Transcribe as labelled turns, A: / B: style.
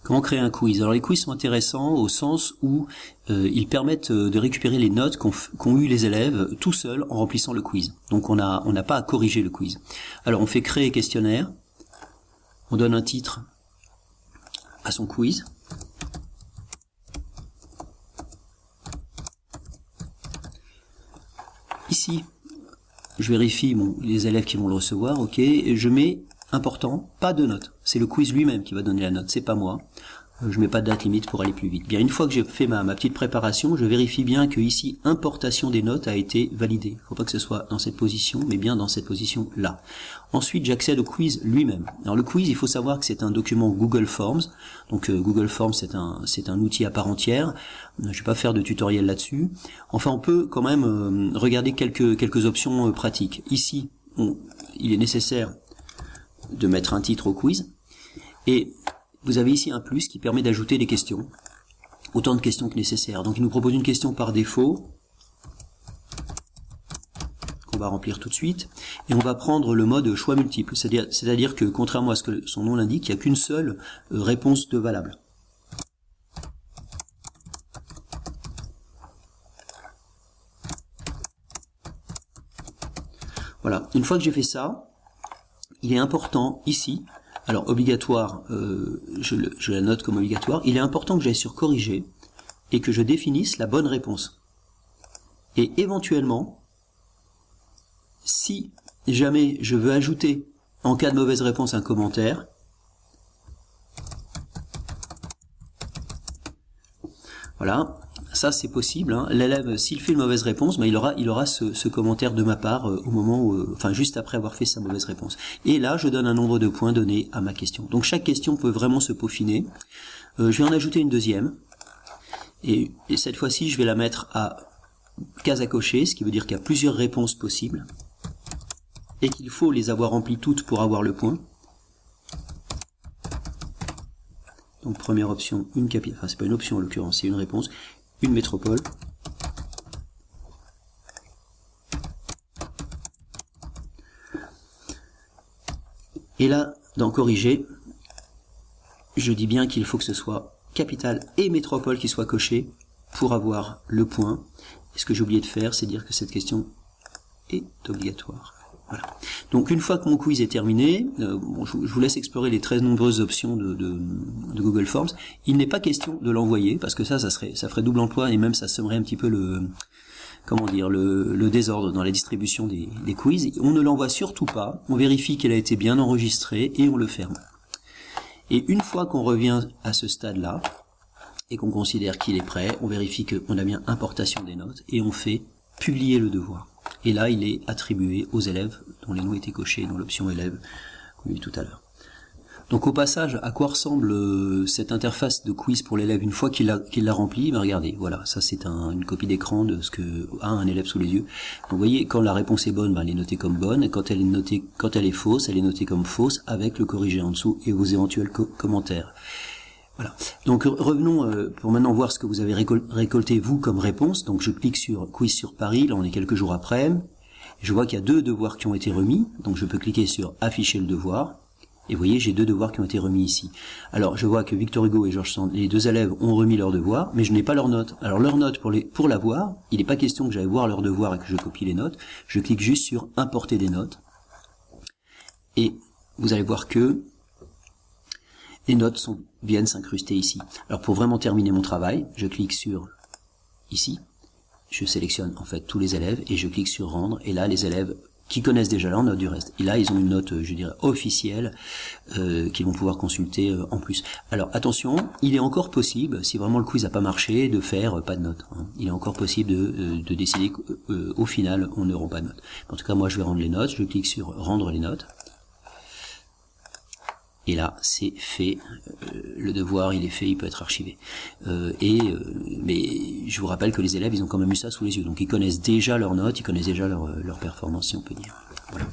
A: Comment créer un quiz? Alors les quiz sont intéressants au sens où ils permettent de récupérer les notes qu'ont eu les élèves tout seuls en remplissant le quiz. Donc on n'a pas à corriger le quiz. Alors on fait créer questionnaire, on donne un titre à son quiz. Ici, je vérifie les élèves qui vont le recevoir, ok, et je mets important, pas de note. C'est le quiz lui-même qui va donner la note, c'est pas moi. Je mets pas de date limite pour aller plus vite. Bien, une fois que j'ai fait ma petite préparation, je vérifie bien que ici, importation des notes a été validée. Il ne faut pas que ce soit dans cette position, mais bien dans cette position-là. Ensuite, j'accède au quiz lui-même. Alors le quiz, il faut savoir que c'est un document Google Forms. Donc Google Forms, c'est un outil à part entière. Je ne vais pas faire de tutoriel là-dessus. Enfin, on peut quand même regarder quelques options pratiques. Ici, il est nécessaire de mettre un titre au quiz. Et vous avez ici un plus qui permet d'ajouter des questions, autant de questions que nécessaire. Donc il nous propose une question par défaut, qu'on va remplir tout de suite, et on va prendre le mode choix multiple, c'est-à-dire que contrairement à ce que son nom l'indique, il n'y a qu'une seule réponse de valable. Voilà, une fois que j'ai fait ça, il est important ici, alors obligatoire, je la note comme obligatoire, il est important que j'aille sur corriger et que je définisse la bonne réponse. Et éventuellement, si jamais je veux ajouter en cas de mauvaise réponse un commentaire, voilà, ça c'est possible, hein. L'élève, s'il fait une mauvaise réponse, ben, il aura ce commentaire de ma part au moment où, enfin juste après avoir fait sa mauvaise réponse. Et là, je donne un nombre de points donné à ma question. Donc chaque question peut vraiment se peaufiner. Je vais en ajouter une deuxième. Et cette fois-ci, je vais la mettre à case à cocher, ce qui veut dire qu'il y a plusieurs réponses possibles. Et qu'il faut les avoir remplies toutes pour avoir le point. Donc première option, une capitale, enfin c'est pas une option en l'occurrence, c'est une réponse, une métropole. Et là, dans corriger, je dis bien qu'il faut que ce soit capitale et métropole qui soient cochées pour avoir le point. Et ce que j'ai oublié de faire, c'est dire que cette question est obligatoire. Voilà. Donc une fois que mon quiz est terminé, bon, je vous laisse explorer les très nombreuses options de Google Forms. Il n'est pas question de l'envoyer parce que ça ferait double emploi et même ça semerait un petit peu le désordre dans la distribution des quiz. On ne l'envoie surtout pas. On vérifie qu'elle a été bien enregistrée et on le ferme. Et une fois qu'on revient à ce stade-là et qu'on considère qu'il est prêt, on vérifie qu'on a bien importation des notes et on fait publier le devoir. Et là, il est attribué aux élèves dont les noms étaient cochés dans l'option élève qu'on a vu tout à l'heure. Donc au passage, à quoi ressemble cette interface de quiz pour l'élève une fois qu'il l'a rempli? Ben regardez, voilà, ça c'est une copie d'écran de ce que a un élève sous les yeux. Donc vous voyez, quand la réponse est bonne, ben, elle est notée comme bonne, et quand elle est fausse, elle est notée comme fausse avec le corrigé en dessous et vos éventuels commentaires. Voilà. Donc revenons pour maintenant voir ce que vous avez récolté vous comme réponse. Donc je clique sur quiz sur Paris, là on est quelques jours après. Je vois qu'il y a 2 devoirs qui ont été remis, donc je peux cliquer sur afficher le devoir. Et vous voyez, j'ai 2 devoirs qui ont été remis ici. Alors je vois que Victor Hugo et Georges Sand, les 2 élèves ont remis leurs devoirs, mais je n'ai pas leurs notes. Alors leurs notes, pour l'avoir, il n'est pas question que j'aille voir leurs devoirs et que je copie les notes. Je clique juste sur importer des notes. Et vous allez voir que les notes viennent s'incruster ici. Alors pour vraiment terminer mon travail, je clique sur ici, je sélectionne en fait tous les élèves et je clique sur rendre, et là les élèves qui connaissent déjà leur note du reste, et là ils ont une note, je dirais, officielle qu'ils vont pouvoir consulter en plus. Alors attention, il est encore possible, si vraiment le quiz n'a pas marché, de faire pas de note. Hein. Il est encore possible de décider qu'au final on ne rend pas de note. En tout cas moi je vais rendre les notes, je clique sur rendre les notes. Et là, c'est fait, le devoir, il est fait, il peut être archivé. Mais je vous rappelle que les élèves, ils ont quand même eu ça sous les yeux. Donc ils connaissent déjà leurs notes, ils connaissent déjà leur performance, si on peut dire. Voilà.